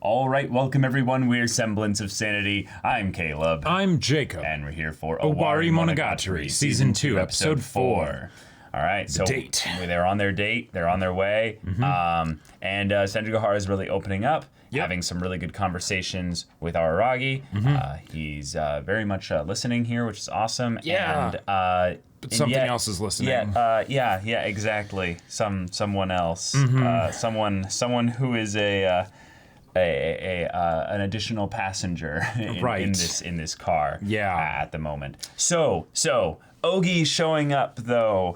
All right, welcome everyone. We're Semblance of Sanity. I'm Caleb. I'm Jacob. And we're here for Owarimonogatari, Season 2, Episode 4. All right, so date. They're on their date. They're on their way. And Senjugahara is really opening up, having some really good conversations with Araragi. He's very much listening here, which is awesome. Yeah. And, but something else is listening. Yeah, exactly. Someone else. Someone who is an additional passenger in this car at the moment. So Ogi showing up though,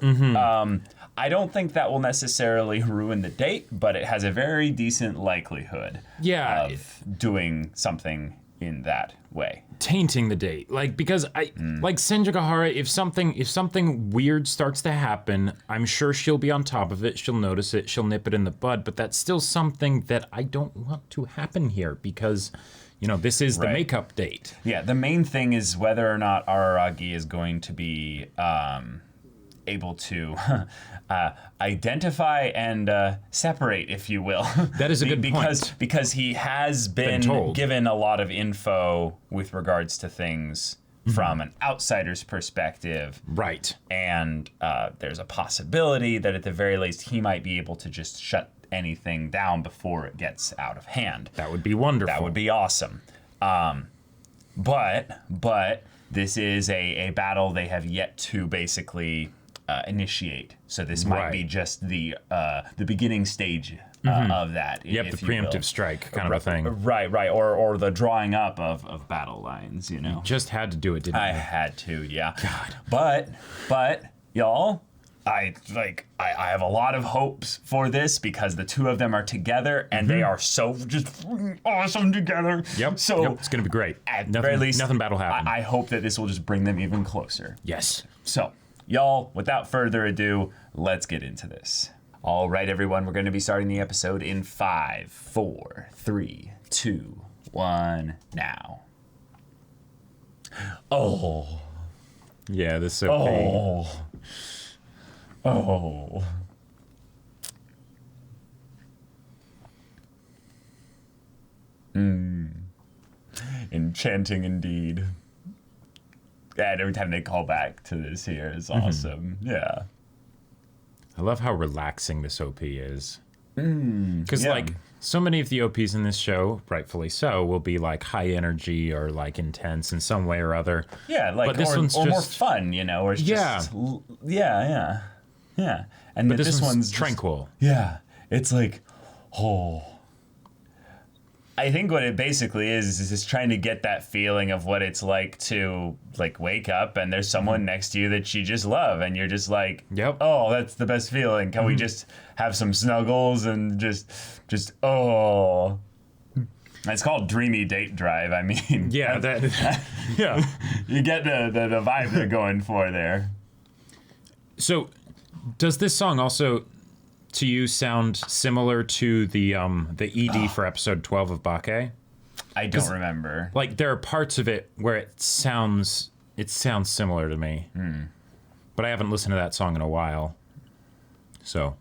I don't think that will necessarily ruin the date, but it has a very decent likelihood of doing something in that way. Tainting the date. Because like Senjugahara, if something weird starts to happen, I'm sure she'll be on top of it, she'll notice it, she'll nip it in the bud, but that's still something that I don't want to happen here because, this is the makeup date. Yeah, the main thing is whether or not Araragi is going to be able to identify and separate, if you will. That is a good point. Because he has been given a lot of info with regards to things from an outsider's perspective. Right. And there's a possibility that at the very least he might be able to just shut anything down before it gets out of hand. That would be wonderful. That would be awesome. But this is a battle they have yet to basically initiate. So this might be just the beginning stage of that. Yep, the preemptive strike kind of a thing. Right. Or the drawing up of battle lines, You just had to do it, didn't you? I had to, yeah. God. But y'all, I have a lot of hopes for this because the two of them are together and they are so just awesome together. Yep. So it's gonna be great. At the very least, nothing bad will happen. I hope that this will just bring them even closer. Yes. So, y'all, without further ado, let's get into this. All right, everyone, we're going to be starting the episode in 5, 4, 3, 2, 1, now. Oh. Yeah, this is so pain. Oh. Enchanting indeed. And every time they call back to this here is awesome. Yeah. I love how relaxing this OP is. Because so many of the OPs in this show, rightfully so, will be high energy or intense in some way or other. Yeah, but this one's just more fun, or it's just yeah. And but this one's tranquil. It's I think what it basically is just trying to get that feeling of what it's like to wake up and there's someone next to you that you just love and you're just yep. Oh, that's the best feeling. Can we just have some snuggles and just oh. It's called Dreamy Date Drive. I mean, yeah, you get the vibe they're going for there. So, does this song also, to you, sound similar to the ED for episode 12 of Bake? I don't remember. There are parts of it where it sounds similar to me. But I haven't listened to that song in a while. So.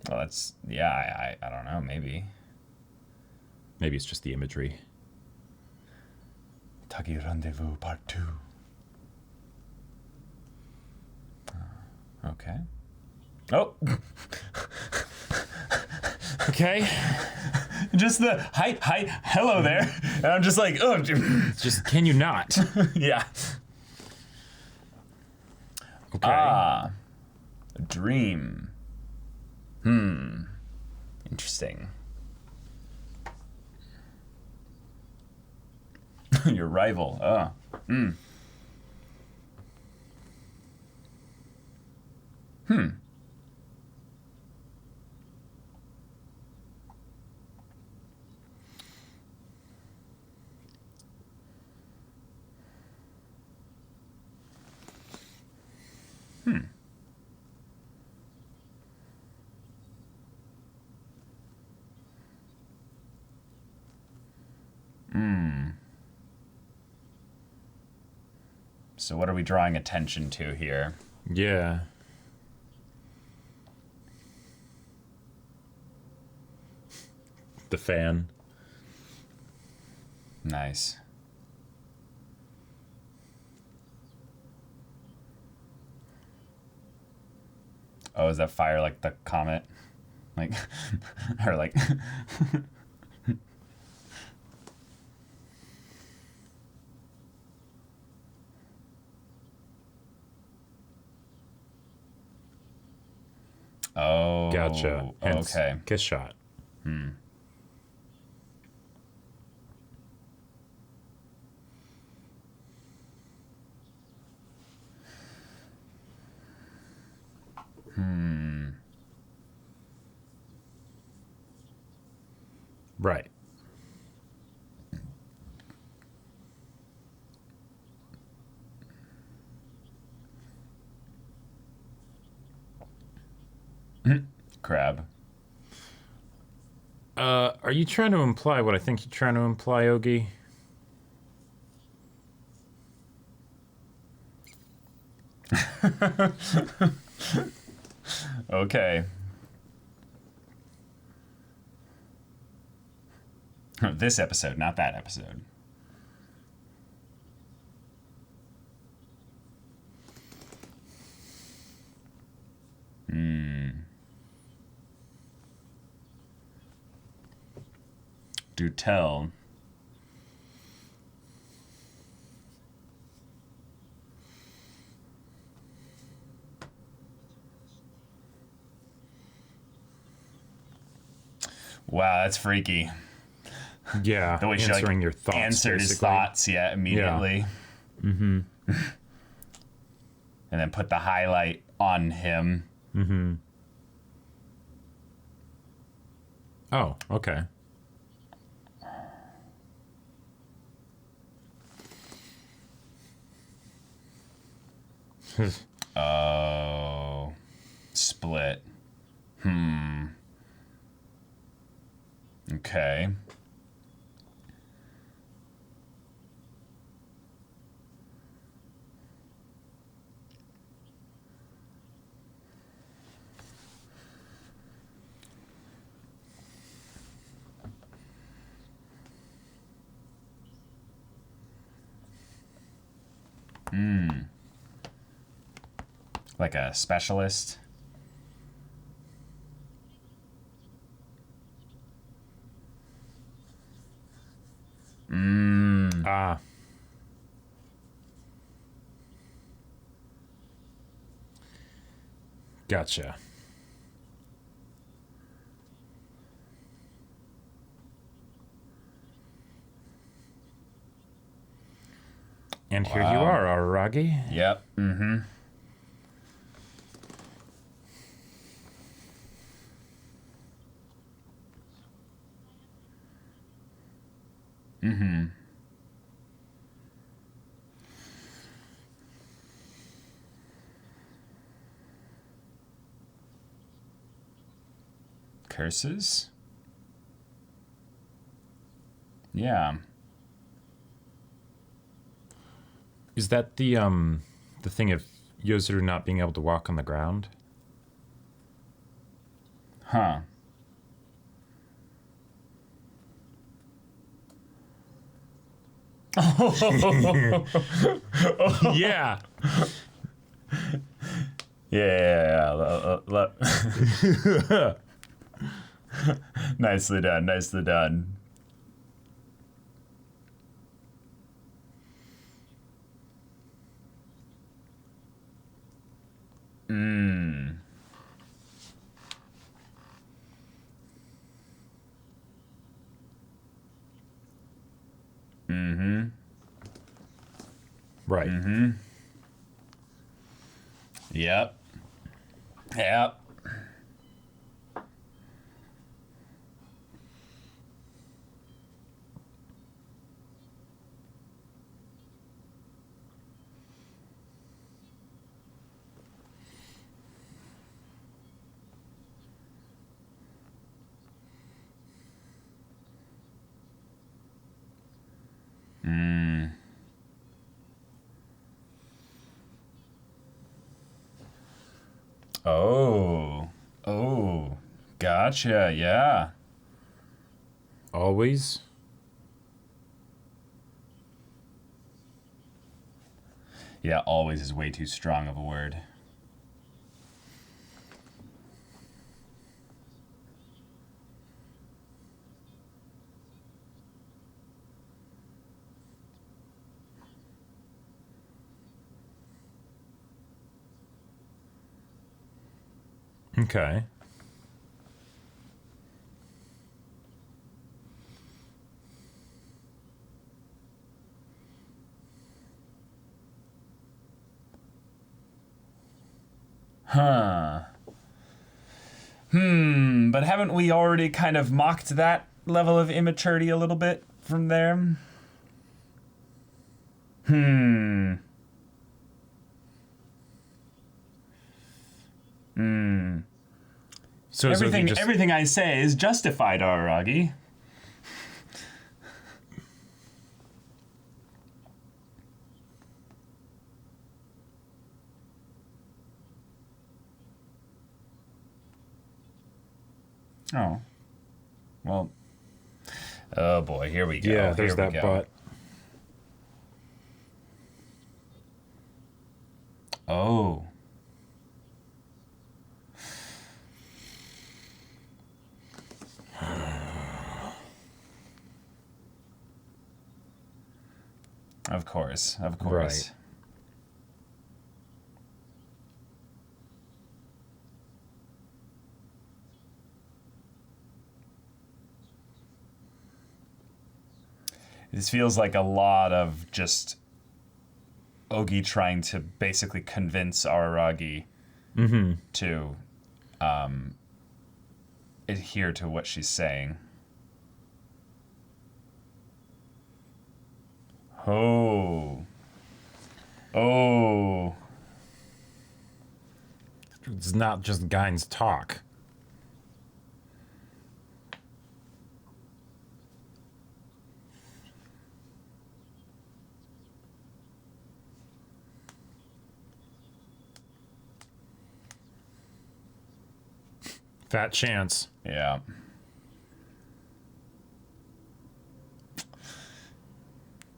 Well, that's, I don't know, maybe. Maybe it's just the imagery. Hitagi Rendezvous Part 2. Okay. Oh. Okay. Just the hi, hello there. And I'm just oh. Just, can you not? Yeah. Okay. A dream. Interesting. Your rival. So what are we drawing attention to here? Yeah. the fan. Nice. Oh, is that fire like the comet? Like, or like... Oh. Gotcha. Hence, okay. Kiss shot. Right. Crab. Are you trying to imply what I think you're trying to imply, Ogie? Okay. This episode, not that episode. Do tell. Wow, that's freaky. Yeah, The way she answering your thoughts. Answered his thoughts, yeah, immediately. Yeah. Mm-hmm. And then put the highlight on him. Mm-hmm. Oh, okay. Oh. Split. Okay. Like a specialist. Ah. Gotcha. And here you are, Araragi. Yep. Mm-hmm. Mm-hmm. Curses? Yeah. Is that the thing of Yozuru not being able to walk on the ground? Huh. Yeah. Yeah. Nicely done. Nicely done. Right. Yep. Yep. Oh. Oh. Gotcha. Yeah. Always? Yeah, always is way too strong of a word. Okay. Huh. But haven't we already kind of mocked that level of immaturity a little bit from there? So everything I say is justified, Araragi. Oh. Well. Oh boy, here we go. Yeah, there's that butt. Oh. Of course. Right. This feels like a lot of just Ogi trying to basically convince Araragi to adhere to what she's saying. Oh. It's not just Gein's talk. Fat chance. Yeah.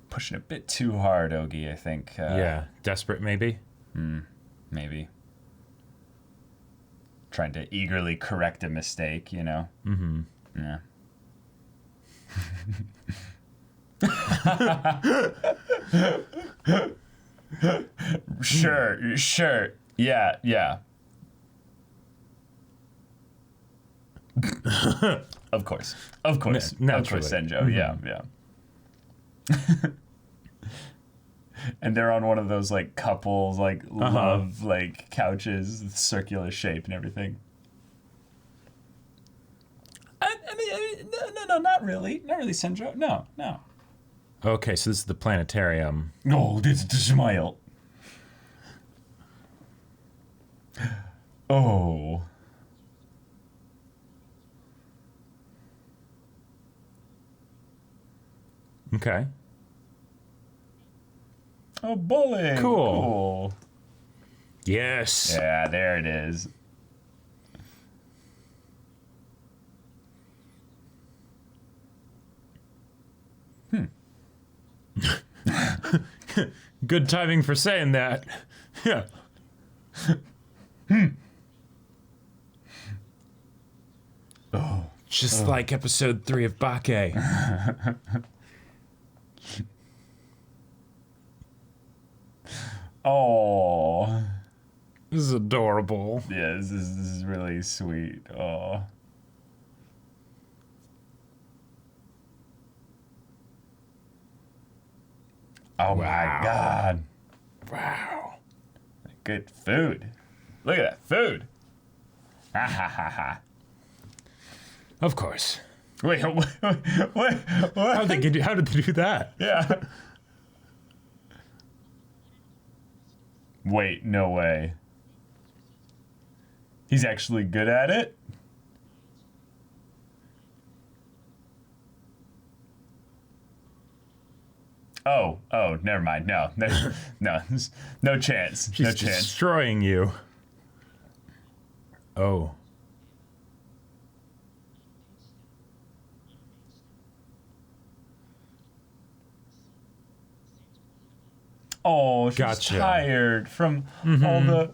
Pushing a bit too hard, Ogi, I think. Yeah. Desperate, maybe? Maybe. Trying to eagerly correct a mistake, you know? Mm-hmm. Yeah. Sure. Yeah. Of course, naturally. Senjo. Yeah. And they're on one of those like couples like love like couches with circular shape and everything. I mean, no, not really, Senjo. No. Okay, so this is the planetarium. Oh, this is the smile. Oh. Okay. Oh, bowling. Cool. Yes. Yeah, there it is. Good timing for saying that. Yeah. Oh. Just like episode 3 of Bake. Oh. This is adorable. Yeah, this is really sweet. Oh. Oh my God. Wow. Good food. Look at that food. Ha ha ha ha. Of course. Wait, what? How did they do that? Yeah. Wait, no way. He's actually good at it? Oh, never mind. No, no chance. She's no chance. Destroying you. Oh. Oh, she's Gotcha. tired from all the...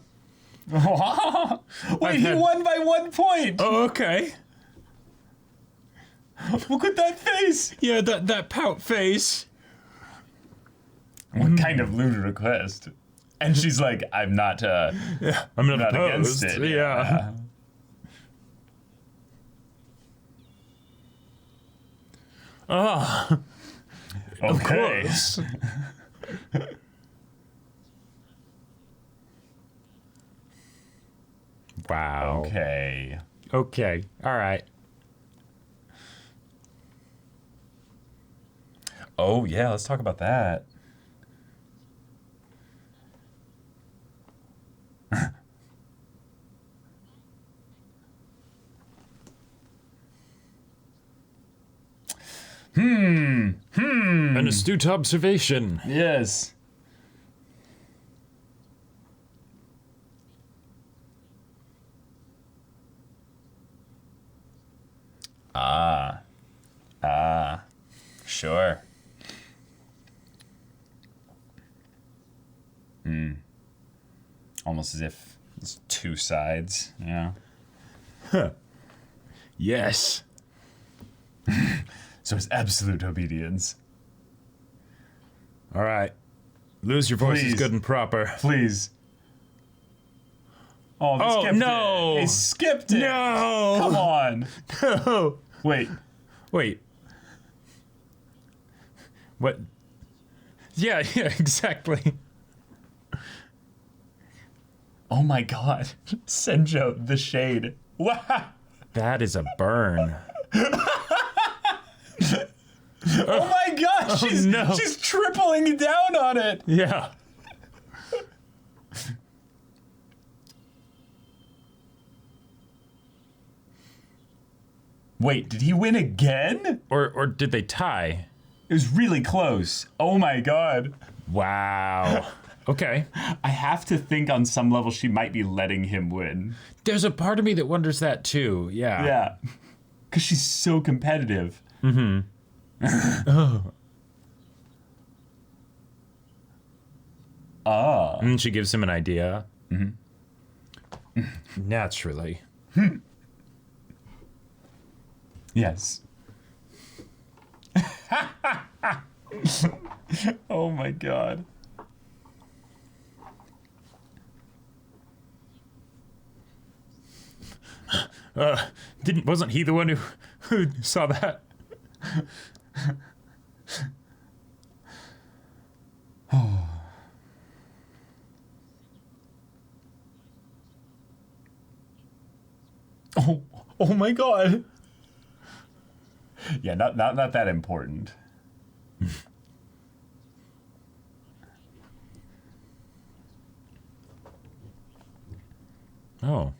Wait, he won by 1 point! Oh, okay. Look at that face! Yeah, that pout face. What kind of lewd request? And she's like, I'm not I'm not against it. Yeah. Okay. Of course. Wow. Okay. Okay. All right. Oh, yeah, let's talk about that. An astute observation. Yes. Sure. Almost as if it's two sides, yeah. Yes. So it's absolute obedience. All right. Lose your voice is Please. good and proper. Please. Oh, they skipped no. it. They skipped it. No. Come on. No. Wait. What? Yeah, exactly. Oh my god. Senjo, the shade. Wow. That is a burn. Oh my gosh. She's tripling down on it. Yeah. Wait, did he win again? Or did they tie? It was really close. Oh my god. Wow. Okay. I have to think on some level she might be letting him win. There's a part of me that wonders that too. Yeah. Yeah. Because she's so competitive. And she gives him an idea. Naturally. Yes. Oh my god. Wasn't he the one who saw that? Oh my god. Yeah, not that important. Oh.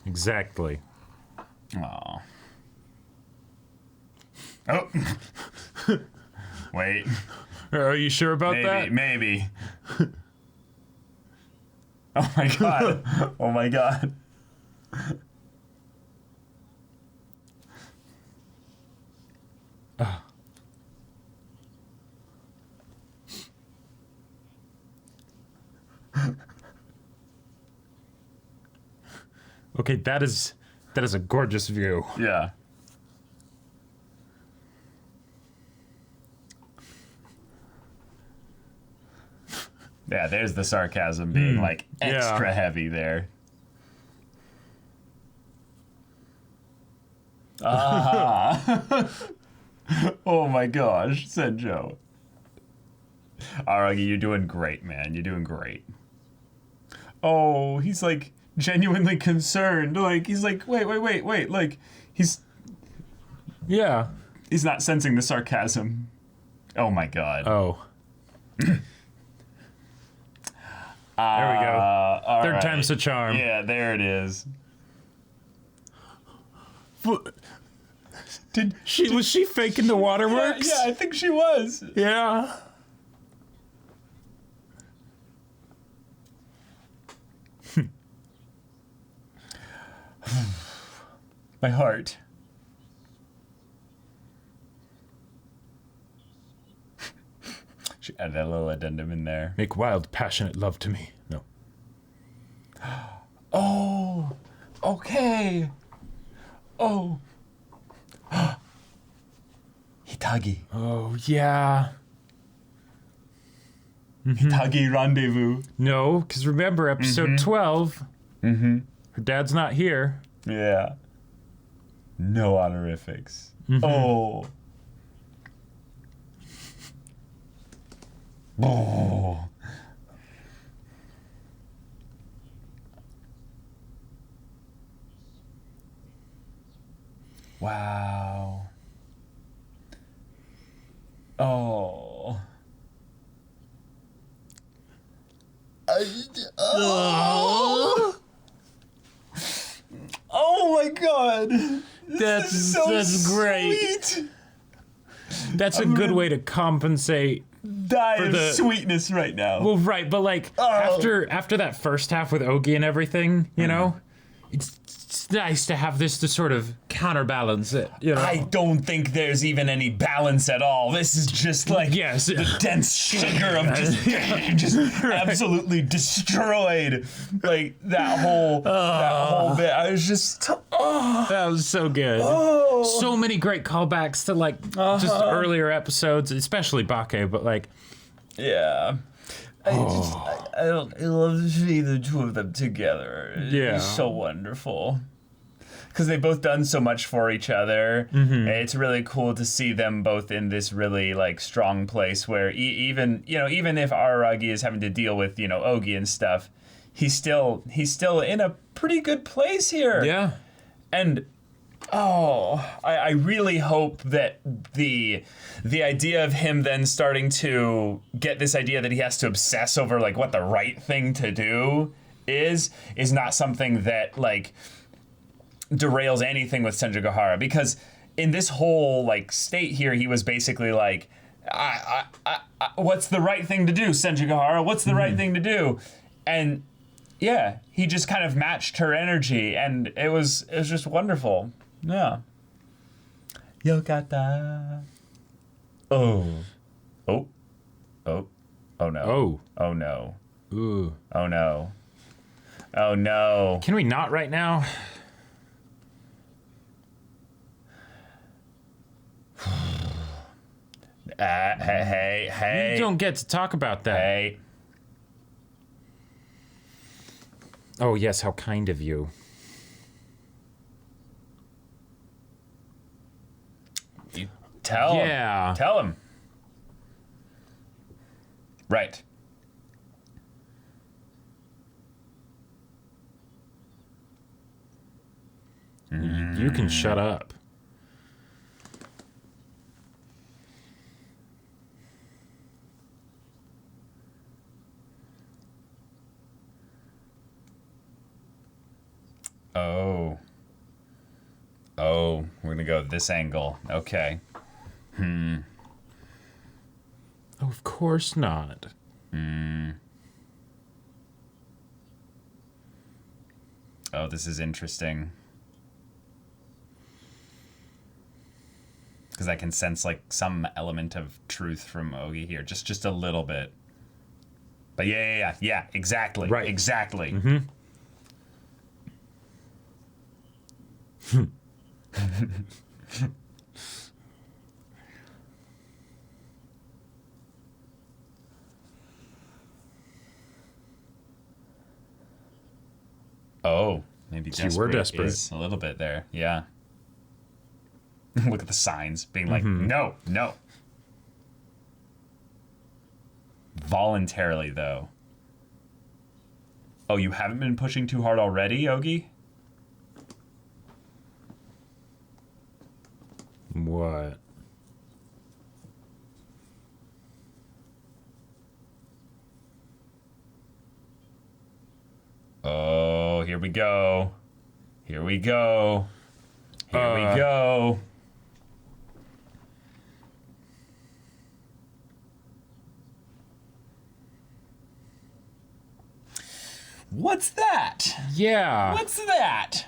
Exactly. Aw. Oh. Wait. Are you sure about that? Maybe. Oh my god. Oh my god. Okay, that is a gorgeous view. Yeah. Yeah, there's the sarcasm being like extra heavy there. Oh my gosh, Senjo. Aragi, you're doing great, man. You're doing great. Oh, he's like genuinely concerned. Like, he's like, wait. Like, he's not sensing the sarcasm. Oh my god. Oh. There we go. Third time's a charm. Yeah, there it is. Was she faking the waterworks? Yeah, I think she was. Yeah. My heart. She added a little addendum in there. Make wild, passionate love to me. No. Oh, okay. Oh. Hitagi. Oh, yeah. Hitagi rendezvous. No, because remember, episode 12. Mm-hmm. Her dad's not here. Yeah. No honorifics. Oh. Oh. Wow. Oh. Oh my god. That's great. Sweet. That's a good way to compensate. Die of sweetness right now. Well, right, but like after that first half with Ogi and everything, you know, it's nice to have this to sort of counterbalance it. You know? I don't think there's even any balance at all. This is just like the dense sugar of just absolutely destroyed. Like that whole bit. I was just that was so good. So many great callbacks to like just earlier episodes, especially Bake, but like yeah. I love to see the two of them together. Yeah. It's so wonderful. Because they've both done so much for each other. It's really cool to see them both in this really like strong place where even if Araragi is having to deal with, Ogi and stuff, he's still in a pretty good place here. Yeah. And I really hope that the idea of him then starting to get this idea that he has to obsess over like what the right thing to do is not something that like derails anything with Senjugahara, because in this whole like state here he was basically like I what's the right thing to do, Senjugahara? What's the right thing to do? And yeah, he just kind of matched her energy, and it was just wonderful. Yeah. Yokata. Oh no. Oh. Oh no. Ooh. Oh no. Oh no. Can we not right now? Hey. You don't get to talk about that. Hey. Oh, yes, how kind of you. Tell him. Yeah. Tell him. Right. You can shut up. Oh, we're gonna go this angle. Okay. Oh, of course not. Oh, this is interesting. Because I can sense like some element of truth from Ogi here, just a little bit. But yeah, exactly. Right. Exactly. Oh, maybe We're desperate. is a little bit there. Yeah. Look at the signs being like, no. Voluntarily, though. Oh, you haven't been pushing too hard already, Ogi? What? Oh, here we go. Here we go. What's that? Yeah. What's that?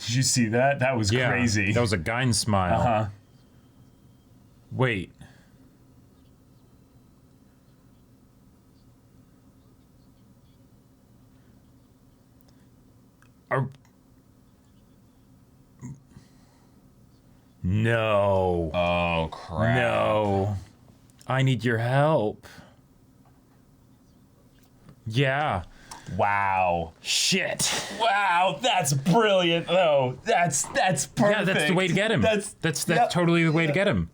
Did you see that? That was crazy. That was a Gein smile. Uh-huh. Wait. No. Oh, crap. No. I need your help. Yeah. Wow. Shit. Wow, that's brilliant though. That's perfect. Yeah, that's the way to get him. That's totally the way to get him.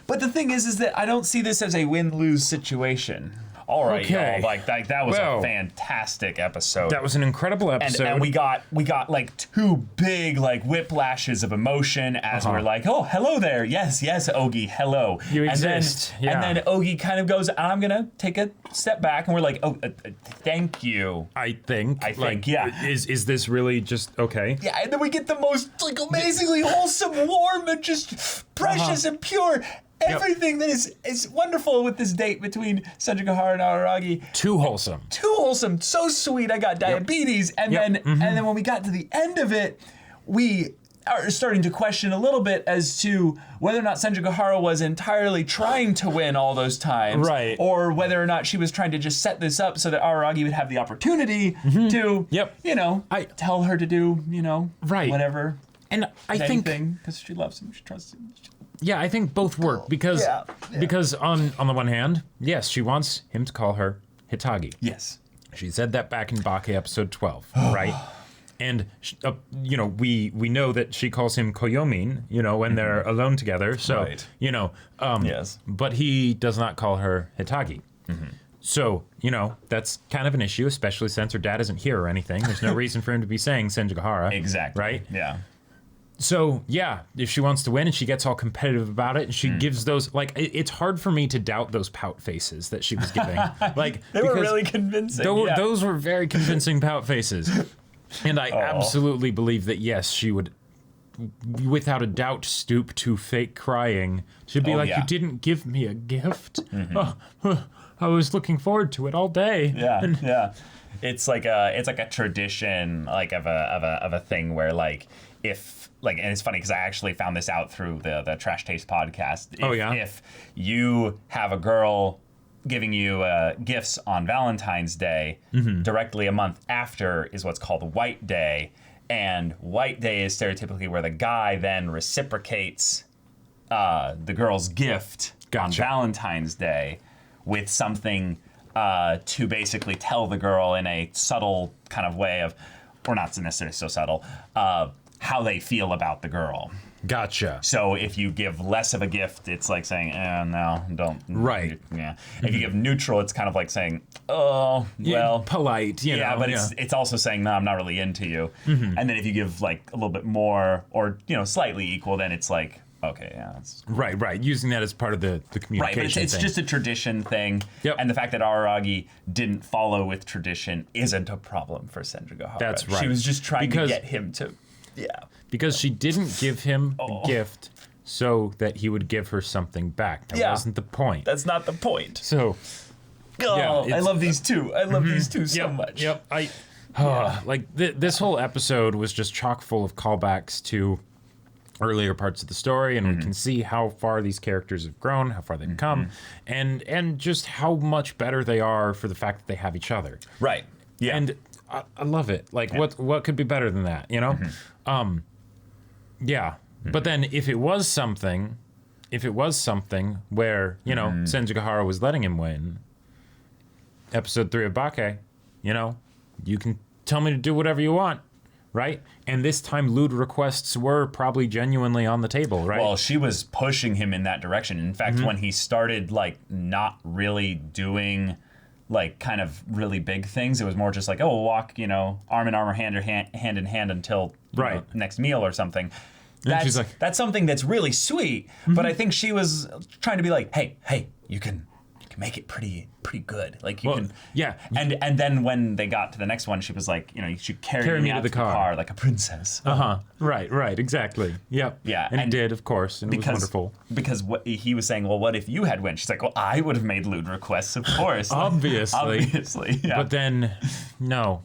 But the thing is that I don't see this as a win-lose situation. All right, Okay. y'all. Like that was a fantastic episode. That was an incredible episode. And we got like two big like whiplashes of emotion as we're like, oh, hello there. Yes, Ogi, hello. You exist. And then Ogi kind of goes, I'm gonna take a step back, and we're like, oh, thank you. I think, like, yeah. Is this really just okay? Yeah, and then we get the most like amazingly wholesome, warm, and just precious and pure. Everything that is wonderful with this date between Senjigahara and Araragi. Too wholesome. Too wholesome. So sweet. I got diabetes. And then when we got to the end of it, we are starting to question a little bit as to whether or not Senjigahara was entirely trying to win all those times. Right. Or whether or not she was trying to just set this up so that Araragi would have the opportunity to, tell her to do, whatever. And I think because she loves him, she trusts him. Yeah, I think both work because on the one hand, yes, she wants him to call her Hitagi. Yes. She said that back in Bake episode 12, right? And we know that she calls him Koyomin, when they're alone together. So, yes. But he does not call her Hitagi. So, that's kind of an issue, especially since her dad isn't here or anything. There's no reason for him to be saying Senjigahara. Exactly. Right? Yeah. So, yeah, if she wants to win and she gets all competitive about it and she gives those, like, it's hard for me to doubt those pout faces that she was giving. Like, they were really convincing. Those were very convincing pout faces. And I absolutely believe that, yes, she would, without a doubt, stoop to fake crying. She'd be you didn't give me a gift. I was looking forward to it all day. Yeah. It's like a tradition, like of a thing where and it's funny because I actually found this out through the Trash Taste podcast. If you have a girl giving you gifts on Valentine's Day, directly a month after is what's called White Day. And White Day is stereotypically where the guy then reciprocates the girl's gift on Valentine's Day with something to basically tell the girl in a subtle kind of way of, or not necessarily so subtle, how they feel about the girl. Gotcha. So if you give less of a gift, it's like saying, no, don't. Right. Yeah. If you give neutral, it's kind of like saying, oh, well. Polite, you know. But it's also saying, no, I'm not really into you. And then if you give like a little bit more or, slightly equal, then it's like, okay, yeah. That's cool. Right. Using that as part of the communication Right, but it's just a tradition thing. Yep. And the fact that Araragi didn't follow with tradition isn't a problem for Senjigahara. That's right. She was just trying to get him to, Because she didn't give him a gift so that he would give her something back. That wasn't the point. That's not the point. So, I love these two. I love these two so much. Yep. This whole episode was just chock full of callbacks to earlier parts of the story, and we can see how far these characters have grown, how far they've come, and just how much better they are for the fact that they have each other. Right. Yeah. And I love it. Like, what could be better than that, But then if it was something where, Senjigahara was letting him win, episode 3 of Bake, you can tell me to do whatever you want, right? And this time lewd requests were probably genuinely on the table, right? Well, she was pushing him in that direction. In fact, when he started like not really doing like kind of really big things, it was more just like, oh, we'll walk, you know, arm in arm or hand in hand until next meal or something. She's like, that's something that's really sweet, but I think she was trying to be like, hey, you can make it pretty good. Like you can, yeah. And then when they got to the next one, she was like, you know, you should carry me out to the car like a princess. Right, exactly. Yep. Yeah, and it did, of course, and it was wonderful. Because what he was saying, well, what if you had went? She's like, well, I would have made lewd requests, of course. Obviously. Yeah. But then, no.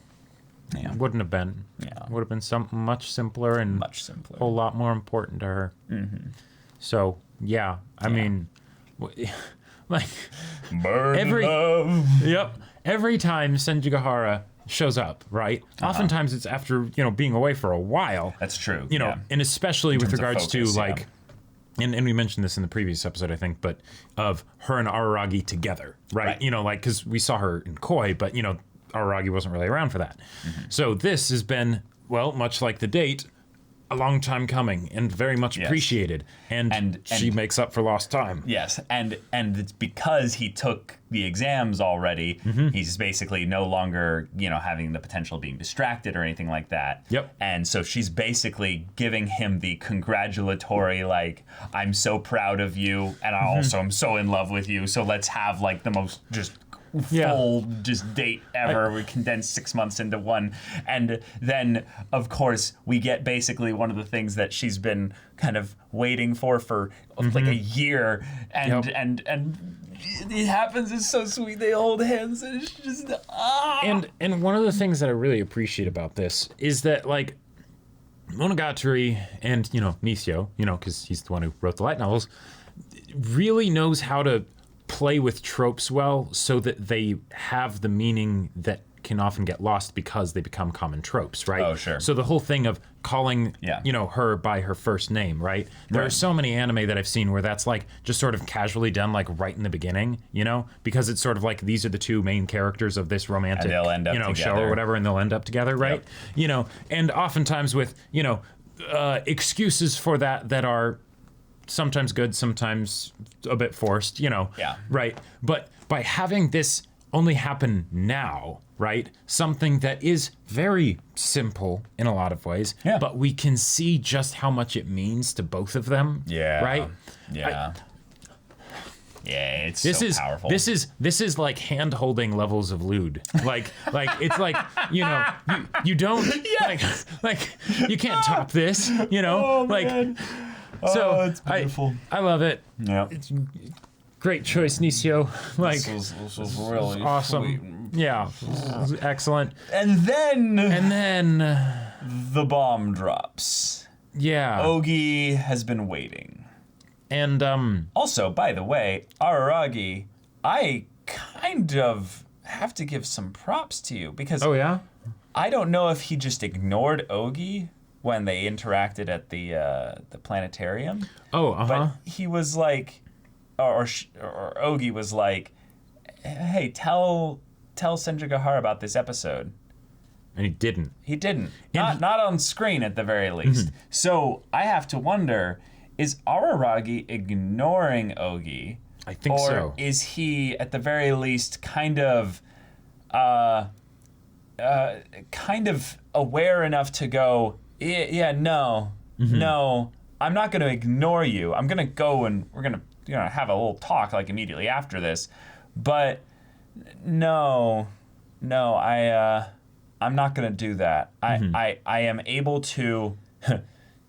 Yeah. Wouldn't have been. Yeah. Would have been something much simpler and much simpler. A whole lot more important to her. So, yeah. I mean, like Burn love. Yep. Every time Senjigahara shows up, right? Oftentimes it's after, you know, being away for a while. That's true. You know, and especially with regards focus, to like and we mentioned this in the previous episode, I think, but of her and Araragi together, right? You know, like because we saw her in Koi, but you know, Araragi wasn't really around for that. So this has been, well, much like the date, a long time coming and very much appreciated. And she makes up for lost time. Yes, and it's because he took the exams already, he's basically no longer, you know, having the potential of being distracted or anything like that. Yep. And so she's basically giving him the congratulatory, like, I'm so proud of you, and I also am so in love with you, so let's have, like, the most just full just date ever. We condensed 6 months into one. And then, of course, we get basically one of the things that she's been kind of waiting for like a year. And it happens. It's so sweet. They hold hands and it's just And one of the things that I really appreciate about this is that, like, Monogatari and, you know, Nisio, you know, because he's the one who wrote the light novels, really knows how to play with tropes well so that they have the meaning that can often get lost because they become common tropes, right? Oh, sure. So the whole thing of calling, you know, her by her first name, right? There are so many anime that I've seen where that's like just sort of casually done, like right in the beginning, you know, because it's sort of like these are the two main characters of this romantic, they'll end up you know, together. show or whatever, and they'll end up together, right? You know, and oftentimes with, you know, excuses for that are sometimes good, sometimes a bit forced, you know. Yeah. Right. But by having this only happen now, right? Something that is very simple in a lot of ways, but we can see just how much it means to both of them. Yeah. Right? It's this so is powerful. This is like hand holding levels of lewd. Like it's like, you know, you don't like you can't top this, you know? Man. So it's beautiful. I love it. Yeah. It's great choice, Nisio. Like This was really awesome. sweet. Yeah. It was excellent. And then the bomb drops. Yeah. Ogi has been waiting. And Also, by the way, Araragi, I kind of have to give some props to you because I don't know if he just ignored Ogi when they interacted at the planetarium. But he was like, or Ogi was like, hey, tell Senjigahara about this episode. And he didn't. He didn't. Not on screen at the very least. So I have to wonder, is Araragi ignoring Ogi? I think so. Or is he at the very least kind of aware enough to go, no, I'm not going to ignore you. I'm going to go and we're going to have a little talk like immediately after this. But no, I'm not going to do that. I am able to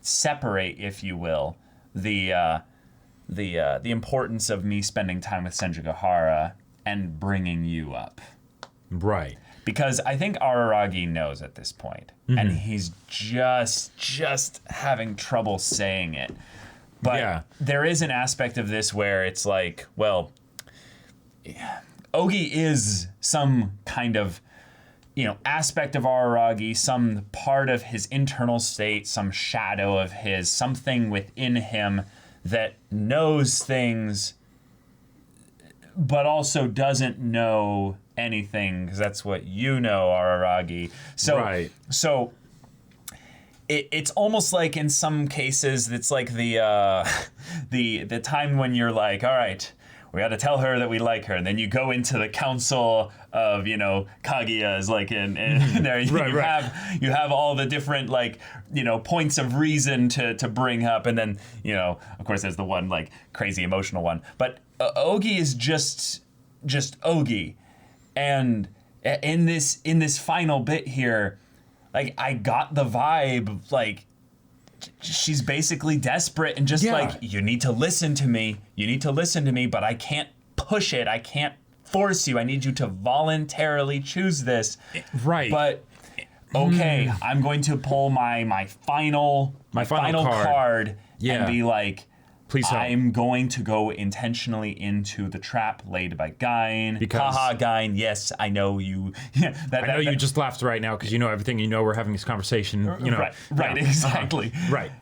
separate, if you will, the importance of me spending time with Senjigahara and bringing you up. Right. Because I think Araragi knows at this point, and he's just having trouble saying it. But there is an aspect of this where it's like, well, Ogi is some kind of, you know, aspect of Araragi, some part of his internal state, some shadow of his, something within him that knows things, but also doesn't know anything, because that's what you know, Araragi. So it's almost like in some cases it's like the time when you're like, all right, we got to tell her that we like her, and then you go into the council of Kaguya's, like in there you have all the different like points of reason to bring up, and then of course there's the one like crazy emotional one, but Ogi is just Ogi, and in this final bit here, like I got the vibe like she's basically desperate and just like, you need to listen to me, but I can't push it, I can't force you, I need you to voluntarily choose this, right? But okay, I'm going to pull my final card and be like, please help. I'm going to go intentionally into the trap laid by Gein. Because haha, Gein, yes, I know you. I know you just laughed right now because you know everything. You know we're having this conversation. Right, exactly. Right.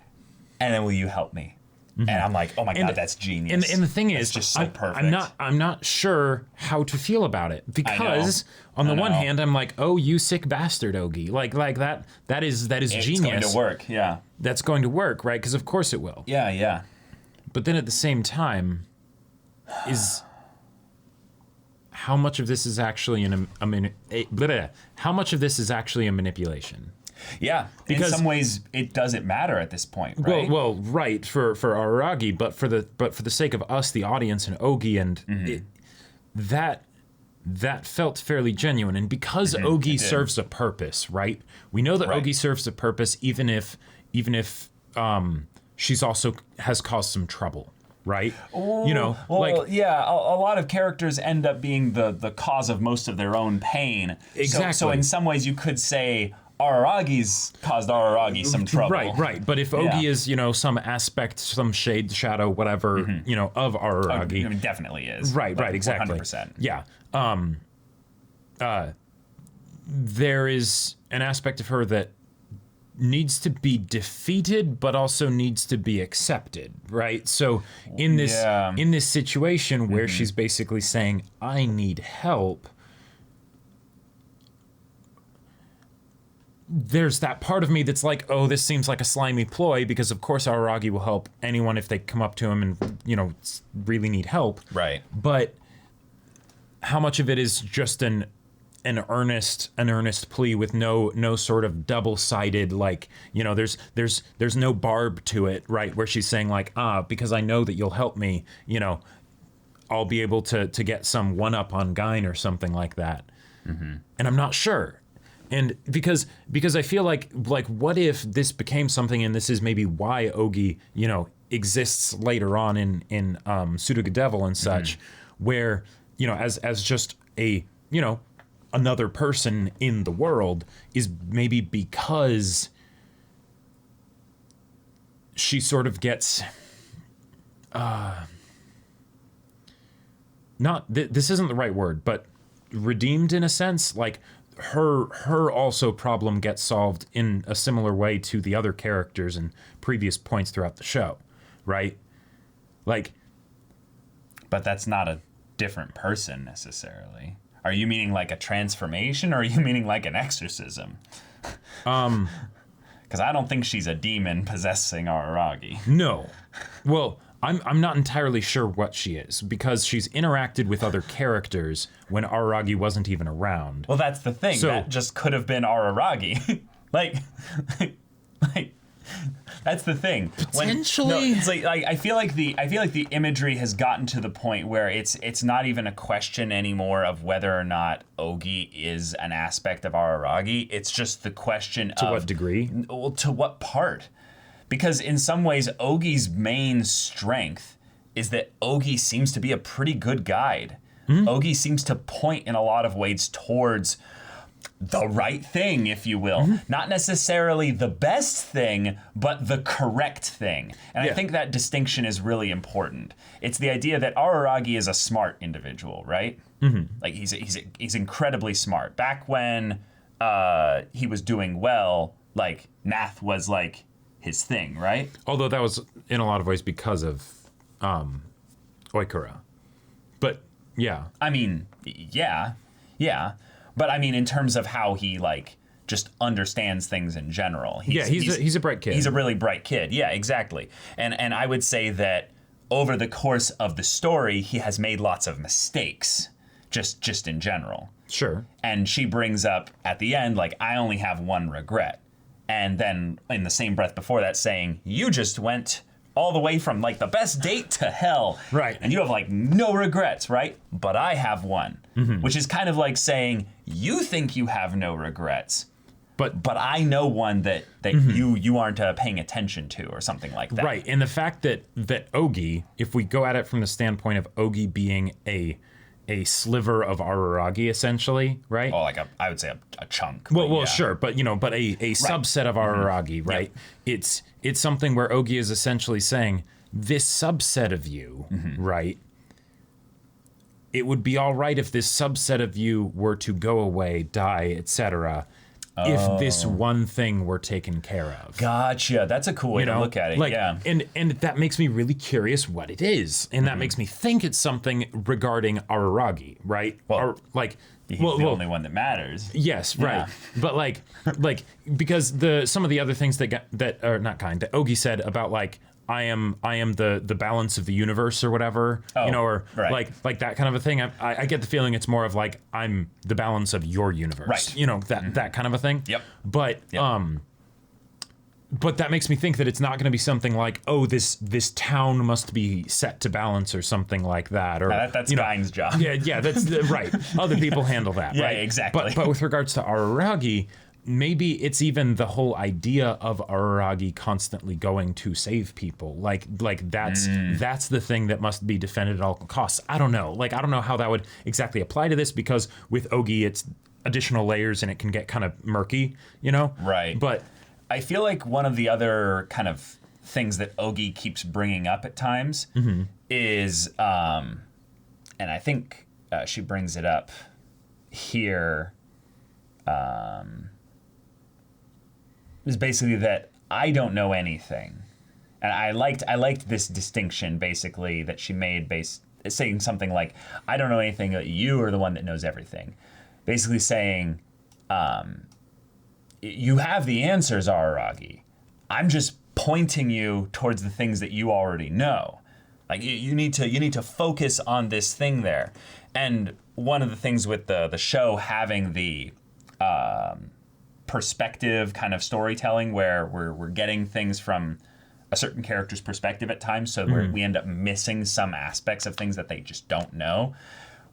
And then will you help me? And I'm like, oh my god, that's genius. And the thing is, just so perfect. I'm not sure how to feel about it because on the one hand, I'm like, oh, you sick bastard, Ogi, like that is genius. It's going to work, yeah. That's going to work, right? Because of course it will. Yeah. But then at the same time, is how much of this is actually how much of this is actually a manipulation? Yeah, because in some ways it doesn't matter at this point, right? Well, right for Araragi, but for the sake of us, the audience, and Ogi, and that felt fairly genuine, and because Ogi serves a purpose, right? We know that Ogi serves a purpose, even if she's also has caused some trouble, right? Ooh, a lot of characters end up being the cause of most of their own pain. Exactly. So in some ways, you could say Araragi's caused Araragi some trouble. Right. But if Ogi is, some aspect, some shade, shadow, whatever, of Araragi. I mean, definitely is. Right, exactly. 100%. Yeah. There is an aspect of her that needs to be defeated, but also needs to be accepted, right? So in this situation where she's basically saying, I need help, there's that part of me that's like, oh, this seems like a slimy ploy, because of course Araragi will help anyone if they come up to him and, really need help. Right. But how much of it is just an earnest plea with no sort of double-sided, like, there's no barb to it, right? Where she's saying like, because I know that you'll help me, I'll be able to get some one-up on Gein or something like that. And I'm not sure. And because I feel like what if this became something, and this is maybe why Ogi, exists later on in Sudoku Devil and such, where, as just a, another person in the world, is maybe because she sort of gets this isn't the right word, but redeemed in a sense, like her also problem gets solved in a similar way to the other characters and previous points throughout the show, right? Like, but that's not a different person necessarily. Are you meaning like a transformation, or are you meaning like an exorcism? Because I don't think she's a demon possessing Araragi. No. Well, I'm not entirely sure what she is, because she's interacted with other characters when Araragi wasn't even around. Well, that's the thing. So, that just could have been Araragi. like, that's the thing. Potentially, it's like I feel like the imagery has gotten to the point where it's not even a question anymore of whether or not Ogi is an aspect of Araragi. It's just the question to what degree? Well, to what part? Because in some ways, Ogi's main strength is that Ogi seems to be a pretty good guide. Ogi seems to point in a lot of ways towards the right thing, if you will. Not necessarily the best thing, but the correct thing. And I think that distinction is really important. It's the idea that Araragi is a smart individual, right? Like he's incredibly smart. Back when he was doing well, like math was like his thing, right? Although that was in a lot of ways because of Oikura. But yeah. I mean, yeah. But I mean, in terms of how he like just understands things in general. He's a bright kid. He's a really bright kid. Yeah, exactly. And I would say that over the course of the story, he has made lots of mistakes, just in general. Sure. And she brings up at the end, like, I only have one regret. And then in the same breath before that saying, you just went all the way from, like, the best date to hell. Right. And you have, like, no regrets, right? But I have one. Which is kind of like saying, you think you have no regrets, but I know one that you aren't paying attention to, or something like that. Right. And the fact that Ogi, if we go at it from the standpoint of Ogi being a sliver of Araragi, essentially, right? Oh, like I would say a chunk. Well, sure, but but a subset of Araragi, right? Yep. It's something where Ogi is essentially saying, this subset of you, right? It would be all right if this subset of you were to go away, die, etc., if this one thing were taken care of. Gotcha. That's a cool way to look at it. Like, yeah. And that makes me really curious what it is. And that makes me think it's something regarding Araragi, right? Well, he's the only one that matters. Yes, right. Yeah. But like because some of the other things that are not kind, that Ogi said about, like, I am the balance of the universe or whatever, or right. like that kind of a thing. I get the feeling it's more of like, I'm the balance of your universe, right? That kind of a thing. Yep. But but that makes me think that it's not going to be something like, oh, this town must be set to balance or something like that, or that's Gein's job. Yeah, that's right. Other people handle that. Yeah, right? exactly. But with regards to Araragi, maybe it's even the whole idea of Araragi constantly going to save people. Like that's the thing that must be defended at all costs. I don't know. Like, I don't know how that would exactly apply to this, because with Ogi, it's additional layers and it can get kind of murky, Right. But I feel like one of the other kind of things that Ogi keeps bringing up at times is, and I think she brings it up here, is basically that I don't know anything. And I liked this distinction, basically, that she made, saying something like, I don't know anything, you are the one that knows everything. Basically saying, you have the answers, Araragi. I'm just pointing you towards the things that you already know. Like, you need to focus on this thing there. And one of the things with the show having the perspective kind of storytelling, where we're getting things from a certain character's perspective at times, so we end up missing some aspects of things that they just don't know.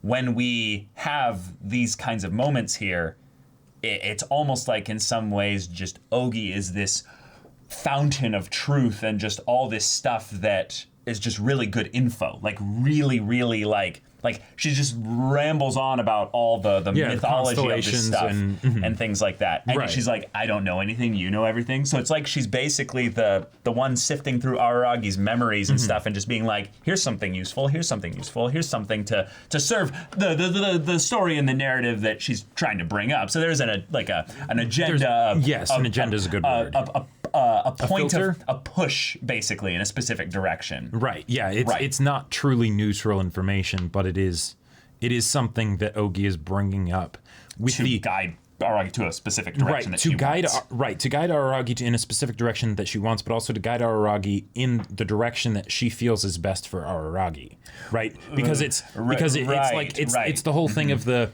When we have these kinds of moments here, it's almost like, in some ways, just Ogi is this fountain of truth and just all this stuff that is just really good info. Like, really, really, like she just rambles on about all the mythology of this stuff and things like that. And she's like, I don't know anything, you know everything. So it's like she's basically the one sifting through Araragi's memories and stuff, and just being like, here's something useful, here's something useful, here's something to serve the story and the narrative that she's trying to bring up. So there's an agenda. An agenda is a good word. A point of a push, basically, in a specific direction. Right. Yeah. It's not truly neutral information, but it is something that Ogi is bringing up with to guide Araragi to a specific direction that she wants. To guide Araragi in a specific direction that she wants, but also to guide Araragi in the direction that she feels is best for Araragi. Right. Because it's the whole thing of the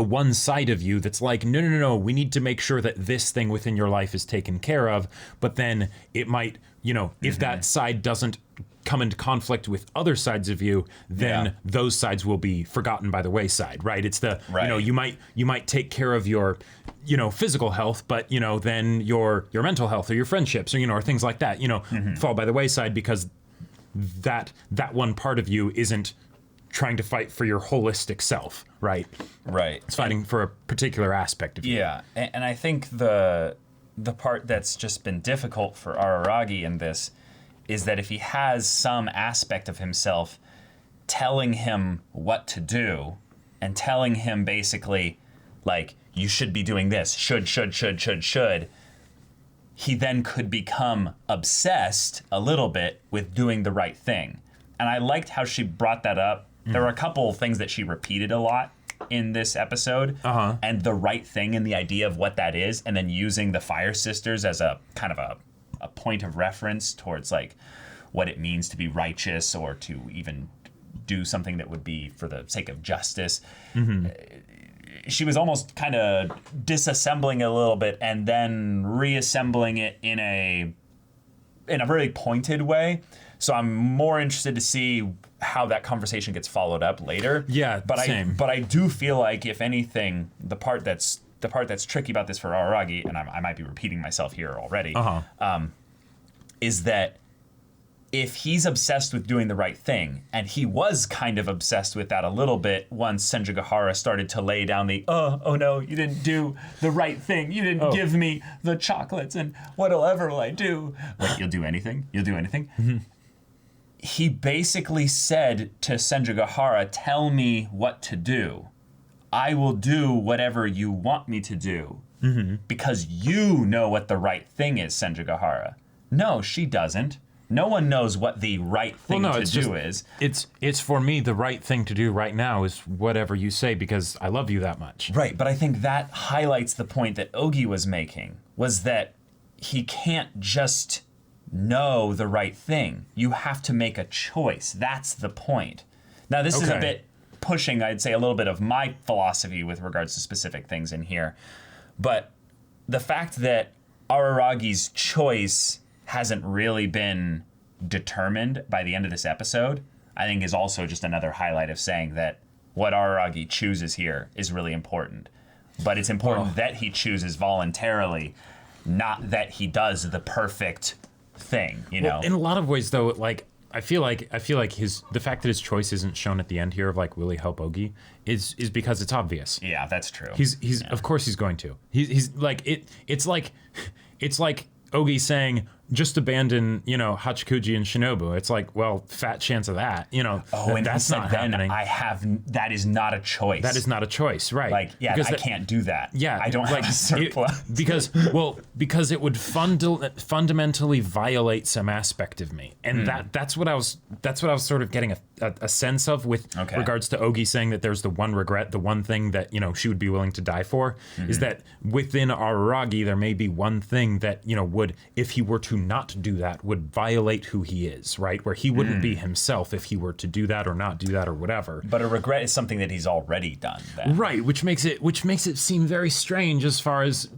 one side of you that's like, no, we need to make sure that this thing within your life is taken care of. But then it might, if that side doesn't come into conflict with other sides of you, then those sides will be forgotten by the wayside, right? It's you might take care of your, physical health, but, then your mental health or your friendships or, or things like that, fall by the wayside because that one part of you isn't trying to fight for your holistic self, right? Right. It's fighting for a particular aspect of you. Yeah, and I think the part that's just been difficult for Araragi in this is that if he has some aspect of himself telling him what to do and telling him basically, like, you should be doing this, should, he then could become obsessed a little bit with doing the right thing. And I liked how she brought that up. There were a couple things that she repeated a lot in this episode, and the right thing and the idea of what that is, and then using the Fire Sisters as a kind of a point of reference towards like what it means to be righteous or to even do something that would be for the sake of justice. She was almost kind of disassembling it a little bit and then reassembling it in a really pointed way. So I'm more interested to see how that conversation gets followed up later. Yeah, but same. But I do feel like, if anything, the part that's tricky about this for Araragi, and I might be repeating myself here already, is that if he's obsessed with doing the right thing, and he was kind of obsessed with that a little bit once Senjugahara started to lay down the, oh no, you didn't do the right thing. You didn't give me the chocolates, and whatever will I do? Wait, you'll do anything? You'll do anything? He basically said to Senjugahara, tell me what to do. I will do whatever you want me to do, because you know what the right thing is, Senjugahara. No, she doesn't. No one knows what the right thing to do is. It's for me, the right thing to do right now is whatever you say, because I love you that much. Right, but I think that highlights the point that Ogi was making, was that he can't just know the right thing. You have to make a choice. That's the point. Now, this is a bit pushing, I'd say, a little bit of my philosophy with regards to specific things in here. But the fact that Araragi's choice hasn't really been determined by the end of this episode, I think is also just another highlight of saying that what Araragi chooses here is really important. But it's important that he chooses voluntarily, not that he does the perfect thing, you know? In a lot of ways, though, like, I feel like the fact that his choice isn't shown at the end here of like, will he help Ogi, is because it's obvious. Yeah, that's true. He's of course he's going to. He's like it's like Ogi saying, just abandon, Hachikuji and Shinobu. It's like, well, fat chance of that, and that's not happening. That is not a choice. That is not a choice, right? Like, yeah, because I can't do that. Yeah, I don't have a surplus. Because it would fundamentally violate some aspect of me, and that's what I was sort of getting a sense of with regards to Ogi saying that there's the one regret, the one thing that she would be willing to die for, is that within Araragi there may be one thing that would, if he were to not do that, would violate who he is, right? Where he wouldn't be himself if he were to do that or not do that or whatever. But a regret is something that he's already done. Then. Right, which makes it seem very strange as far as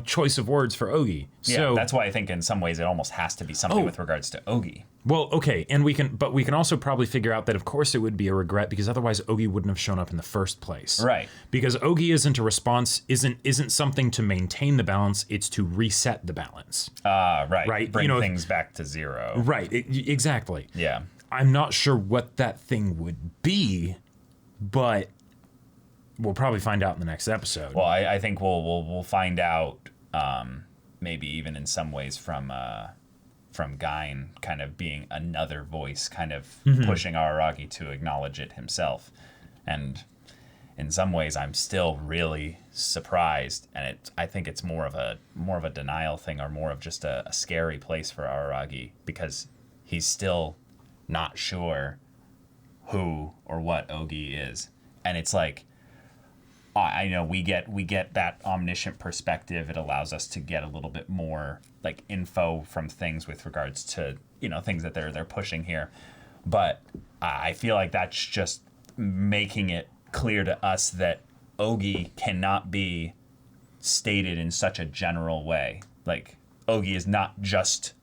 choice of words for Ogi. Yeah, so that's why I think in some ways it almost has to be something with regards to Ogi. Well, okay, and we can also probably figure out that of course it would be a regret, because otherwise Ogi wouldn't have shown up in the first place. Right. Because Ogi isn't a response, isn't something to maintain the balance, it's to reset the balance. Right. Right. Bring things back to zero. Right, exactly. Yeah. I'm not sure what that thing would be, but we'll probably find out in the next episode. Well, I think we'll find out, maybe even in some ways from Gain kind of being another voice, kind of pushing Araragi to acknowledge it himself. And in some ways, I'm still really surprised, and I think it's more of a denial thing, or more of just a scary place for Araragi, because he's still not sure who or what Ogi is, and it's like, I know we get that omniscient perspective. It allows us to get a little bit more like info from things with regards to things that they're pushing here, but I feel like that's just making it clear to us that Ogi cannot be stated in such a general way. Like, Ogi is not just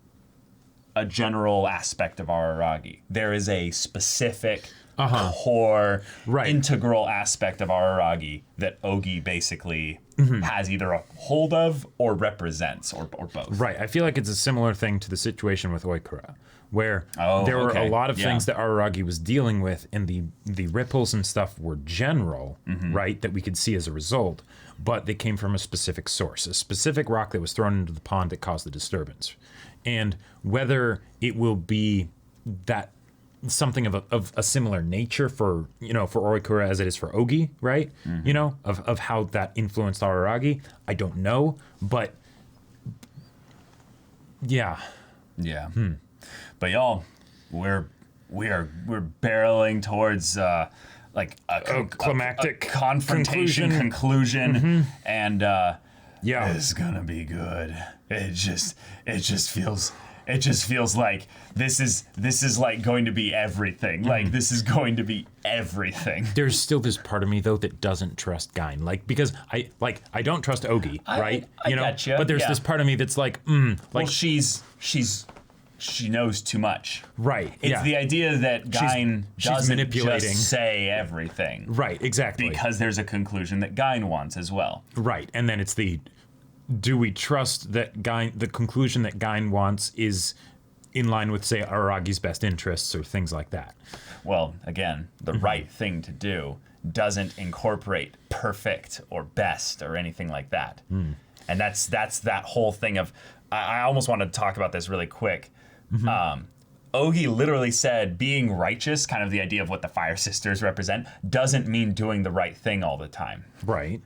a general aspect of Araragi. There is a specific core, integral aspect of Araragi that Ogi basically has either a hold of or represents, or both. Right. I feel like it's a similar thing to the situation with Oikura, where there were a lot of things that Araragi was dealing with, and the ripples and stuff were general, right, that we could see as a result, but they came from a specific source, a specific rock that was thrown into the pond that caused the disturbance. And whether it will be that something of a similar nature for Oikura as it is for Ogi, right? Of how that influenced Araragi, I don't know, but yeah. But y'all, we're barreling towards like climactic confrontation conclusion, and yeah, it's gonna be good. It just feels like this is like going to be everything. Like this is going to be everything. There's still this part of me though that doesn't trust Gein, like because I don't trust Ogi, right? I gotcha, but there's this part of me that's like, like well, she knows too much. Right. It's the idea that Gein doesn't manipulating. just say everything. Right, exactly. Because there's a conclusion that Gein wants as well. Right. And then it's do we trust that the conclusion that Gein wants is in line with, say, Araragi's best interests or things like that? Well, again, the right thing to do doesn't incorporate perfect or best or anything like that. And that's that whole thing of, I almost want to talk about this really quick. Ogi literally said being righteous, kind of the idea of what the Fire Sisters represent, doesn't mean doing the right thing all the time. Right.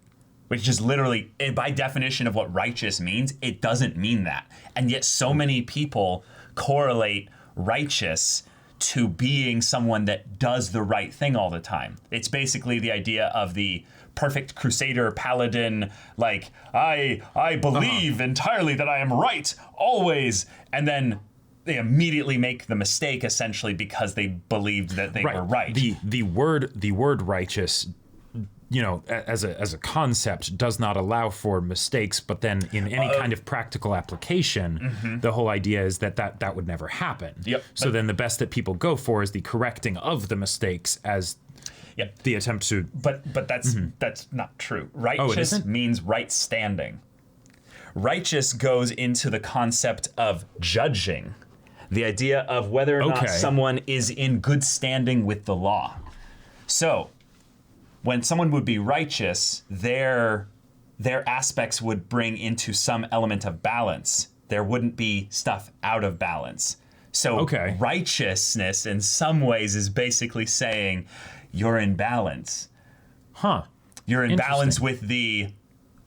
Which is literally, by definition of what righteous means, it doesn't mean that. And yet so many people correlate righteous to being someone that does the right thing all the time. It's basically the idea of the perfect crusader paladin, like, I believe entirely that I am right, always. And then they immediately make the mistake, essentially, because they believed that they were right. The word righteous, as a concept, does not allow for mistakes, but then in any kind of practical application, the whole idea is that would never happen. Yep. So then the best that people go for is the correcting of the mistakes as the attempt to... But that's not true. Righteous means right standing. Righteous goes into the concept of judging, the idea of whether or not someone is in good standing with the law. So, when someone would be righteous, their aspects would bring into some element of balance. There wouldn't be stuff out of balance. So righteousness in some ways is basically saying you're in balance. You're in balance with the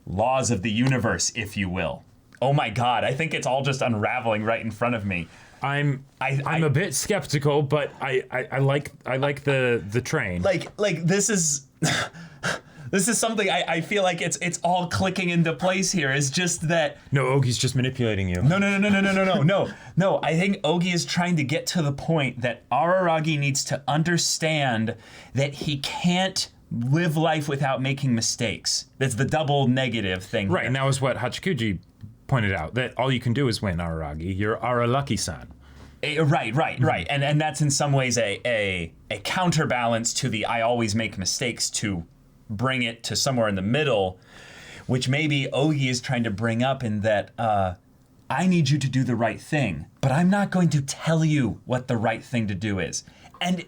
laws of the universe, if you will. Oh my God, I think it's all just unraveling right in front of me. I'm a bit skeptical, but I like the train. Like this is this is something I feel like it's all clicking into place here. It's just that no, Ogi's just manipulating you. No. I think Ogi is trying to get to the point that Araragi needs to understand that he can't live life without making mistakes. That's the double negative thing. Right, here. and that was what Hachikuji pointed out, that all you can do is win, Araragi. You're Aralaki-san. Right. And that's in some ways a counterbalance to the I always make mistakes, to bring it to somewhere in the middle, which maybe Ogi is trying to bring up in that I need you to do the right thing, but I'm not going to tell you what the right thing to do is. And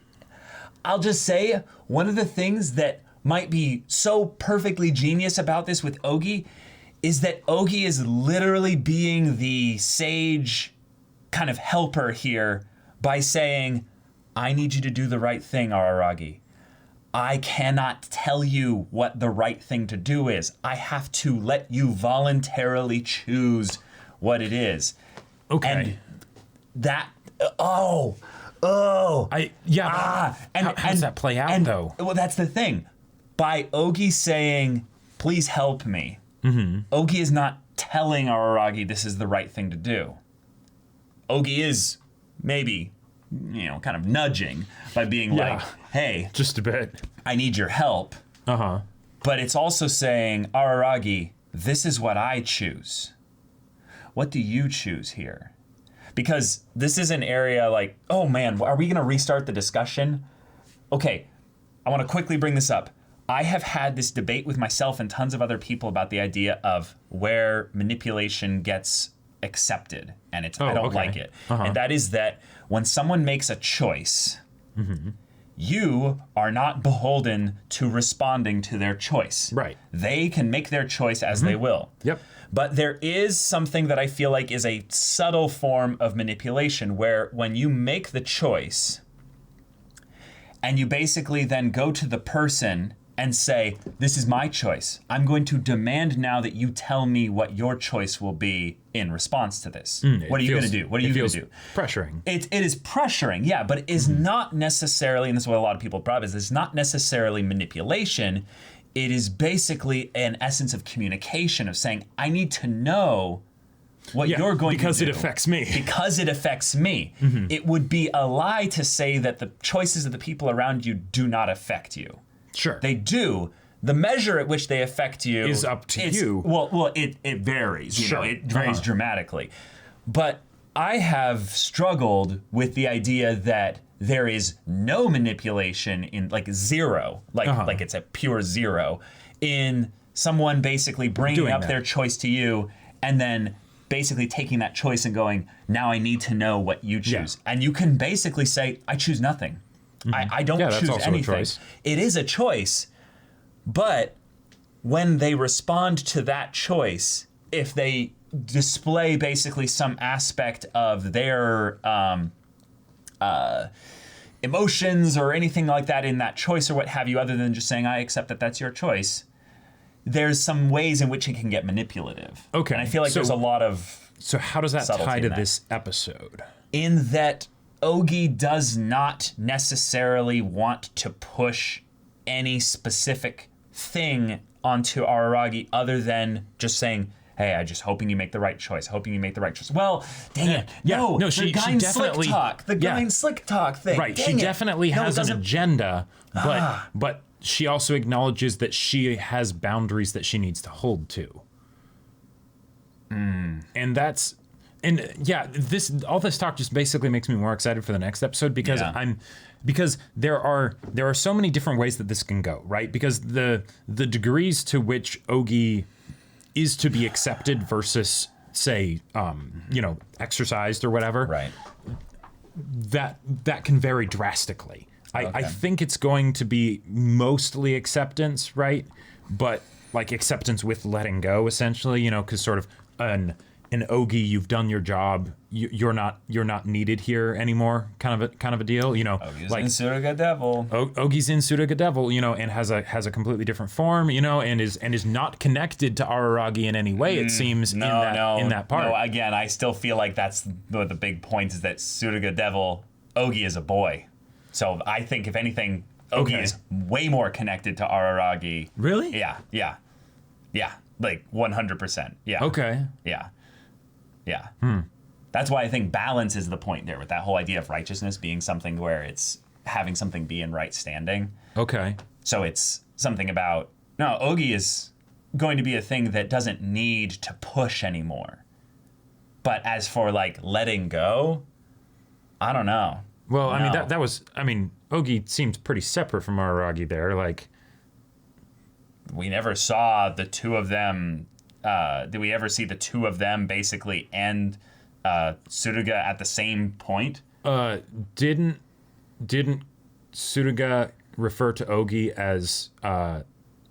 I'll just say, one of the things that might be so perfectly genius about this with Ogi is that Ogi is literally being the sage kind of helper here by saying, I need you to do the right thing, Araragi. I cannot tell you what the right thing to do is. I have to let you voluntarily choose what it is. Okay. And that, how does that play out, though? Well, that's the thing. By Ogi saying, please help me, Ogi is not telling Araragi this is the right thing to do. Ogi is maybe, kind of nudging by being like, hey, just a bit. I need your help. But it's also saying, Araragi, this is what I choose. What do you choose here? Because this is an area like, oh man, are we going to restart the discussion? Okay, I want to quickly bring this up. I have had this debate with myself and tons of other people about the idea of where manipulation gets accepted, and I don't like it. And that is that when someone makes a choice, you are not beholden to responding to their choice. Right. They can make their choice as they will. Yep. But there is something that I feel like is a subtle form of manipulation, where when you make the choice and you basically then go to the person and say, this is my choice. I'm going to demand now that you tell me what your choice will be in response to this. What are you going to do? What are you going to do? Pressuring. It is pressuring, yeah, but it is not necessarily, and this is what a lot of people probably is, it's not necessarily manipulation. It is basically an essence of communication, of saying, I need to know what you're going to do. Because it affects me. Because it affects me. It would be a lie to say that the choices of the people around you do not affect you. Sure. They do. The measure at which they affect you is up to you. Well, it varies. You know, it varies dramatically. But I have struggled with the idea that there is no manipulation in, like, zero, like it's a pure zero, in someone basically bringing up their choice to you and then basically taking that choice and going, now I need to know what you choose. Yeah. And you can basically say, I choose nothing. I don't choose anything. It is a choice, but when they respond to that choice, if they display basically some aspect of their emotions or anything like that in that choice or what have you, other than just saying, I accept that that's your choice, there's some ways in which it can get manipulative. Okay. And I feel like there's a lot of So how does that tie to this episode? In that Ogi does not necessarily want to push any specific thing onto Araragi other than just saying, hey, I'm just hoping you make the right choice. Hoping you make the right choice. Well, dang it. No, she definitely, slick talk. The guy in slick talk thing. Right. Dang she definitely has an agenda, but she also acknowledges that she has boundaries that she needs to hold to. And that's... And yeah, all this talk just basically makes me more excited for the next episode because because there are so many different ways that this can go, right? Because the degrees to which Ogi is to be accepted versus, say, exercised or whatever, right? That can vary drastically. I think it's going to be mostly acceptance, right? But like acceptance with letting go, essentially, because sort of an Ogi, you've done your job. You're not needed here anymore. Kind of a deal. Ogi's like in Tsuruga Devil. Ogi's in Tsuruga Devil. And has a completely different form. And is not connected to Araragi in any way. It seems in that part. No, again, I still feel like that's the big point is that Tsuruga Devil, Ogi is a boy. So I think if anything, Ogi is way more connected to Araragi. Really? Yeah. Like 100%. Yeah. Okay. Yeah. That's why I think balance is the point there with that whole idea of righteousness being something where it's having something be in right standing. Okay. So it's something about, no, Ogi is going to be a thing that doesn't need to push anymore. But as for like letting go, I don't know. Well, I mean, that was, Ogi seemed pretty separate from Araragi there. Like, we never saw the two of them. Did we ever see the two of them basically end Tsuruga at the same point? Didn't Tsuruga refer to Ogi as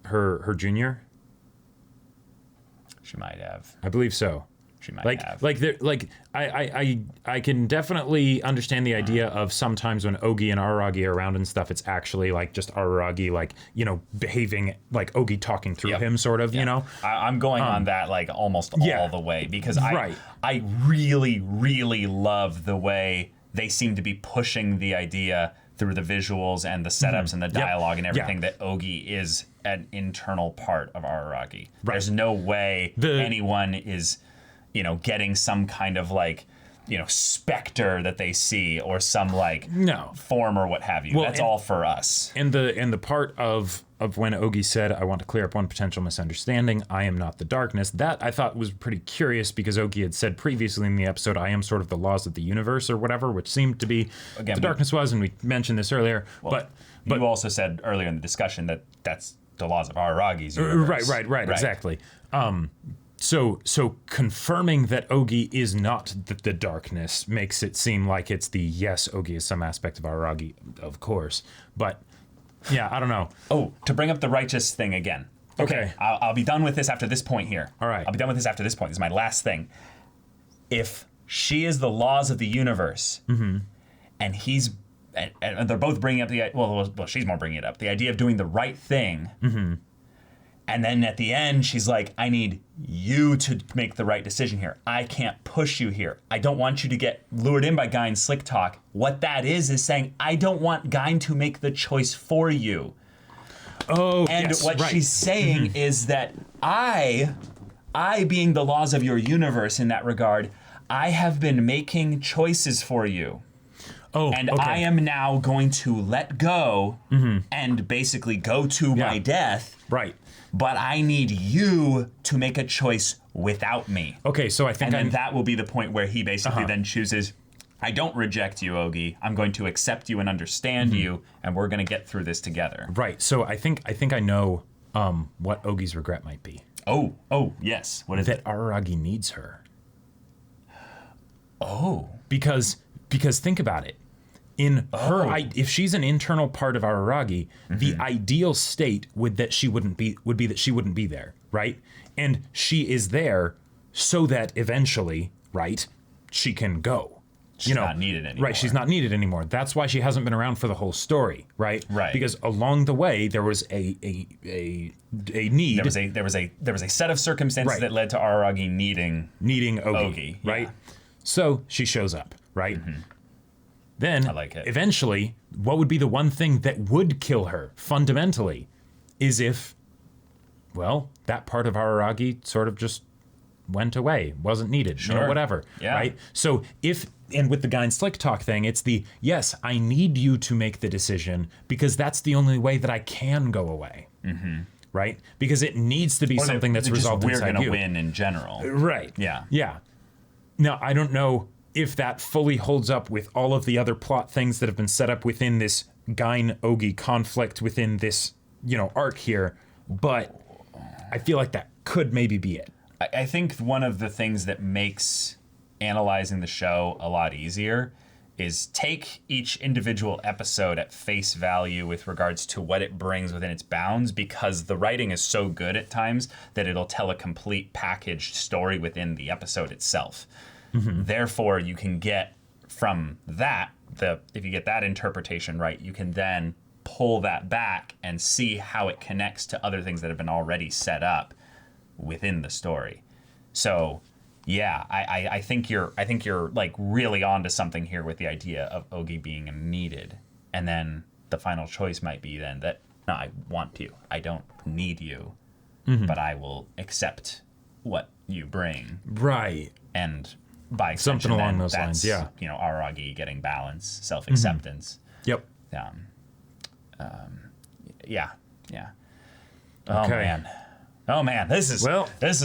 her junior? She might have. I believe so. She might have. I can definitely understand the idea of sometimes when Ogi and Araragi are around and stuff, it's actually like just Araragi, like, behaving like Ogi talking through him, sort of, I'm going on that like almost all the way because I really, really love the way they seem to be pushing the idea through the visuals and the setups and the dialogue and everything that Ogi is an internal part of Araragi. Right. There's no way anyone is... getting some kind of like, specter that they see or some like form or what have you. Well, that's all for us. And the part of when Ogi said, I want to clear up one potential misunderstanding, I am not the darkness, that I thought was pretty curious because Ogi had said previously in the episode, I am sort of the laws of the universe or whatever, which seemed to be the darkness was, and we mentioned this earlier. Well, but you also said earlier in the discussion that that's the laws of Araragi's universe. Right, exactly. So confirming that Ogi is not the darkness makes it seem like it's Ogi is some aspect of Araragi, of course. But, yeah, I don't know. Oh, to bring up the righteous thing again. Okay. I'll be done with this after this point here. All right. I'll be done with this after this point. This is my last thing. If she is the laws of the universe, and he's and they're both bringing up well, she's more bringing it up, the idea of doing the right thing. Mm-hmm. And then at the end, she's like, I need you to make the right decision here. I can't push you here. I don't want you to get lured in by Gein's slick talk. What that is saying, I don't want Gein to make the choice for you. Oh, and yes, what right. she's saying is that I being the laws of your universe in that regard, I have been making choices for you. Oh, and okay. I am now going to let go and basically go to my death. Right. But I need you to make a choice without me. Okay, so I think and then that will be the point where he basically then chooses, I don't reject you, Ogi. I'm going to accept you and understand you, and we're going to get through this together. Right. So I think I know what Ogi's regret might be. Oh, yes. What is it? That Araragi needs her. Oh. Because think about it. In her, if she's an internal part of Araragi, the ideal state would be that she wouldn't be there, right? And she is there so that eventually, right, she can go. She's not needed anymore. Right, she's not needed anymore. That's why she hasn't been around for the whole story, right? Right. Because along the way there was a need. There was a set of circumstances that led to Araragi needing Ogi, right? Yeah. So she shows up, right? Then, I like it. Eventually, what would be the one thing that would kill her fundamentally is if, well, that part of Araragi sort of just went away, wasn't needed, whatever, right? So and with the Gein slick talk thing, it's yes, I need you to make the decision because that's the only way that I can go away, right? Because it needs to be something that's resolved inside you. We're going to win in general. Right. Yeah. Yeah. Now, I don't know if that fully holds up with all of the other plot things that have been set up within this Gein-Ogi conflict within this, arc here, but I feel like that could maybe be it. I think one of the things that makes analyzing the show a lot easier is take each individual episode at face value with regards to what it brings within its bounds, because the writing is so good at times that it'll tell a complete packaged story within the episode itself. Therefore, you can get from that, if you get that interpretation right, you can then pull that back and see how it connects to other things that have been already set up within the story. So, yeah, I think you're like really onto something here with the idea of Ogi being needed, and then the final choice might be then that no, I want you, I don't need you, but I will accept what you bring, right? And by extension, something along those lines, yeah. Araragi getting balance, self-acceptance. Yep. Yeah. Okay. Oh man, this is cool. This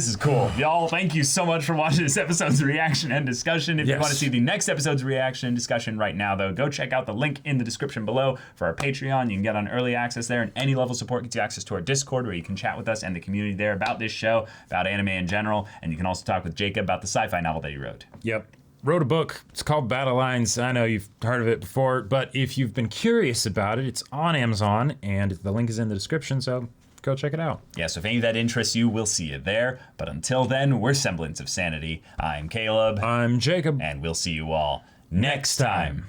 is cool. Y'all, thank you so much for watching this episode's reaction and discussion. If you want to see the next episode's reaction and discussion right now, though, go check out the link in the description below for our Patreon. You can get on early access there, and any level support gets you access to our Discord, where you can chat with us and the community there about this show, about anime in general, and you can also talk with Jacob about the sci-fi novel that he wrote. Yep. Wrote a book. It's called Battle Lines. I know you've heard of it before, but if you've been curious about it, it's on Amazon, and the link is in the description, so go check it out. Yeah, so if any of that interests you, we'll see you there. But until then, we're Semblance of Sanity. I'm Caleb. I'm Jacob. And we'll see you all next time.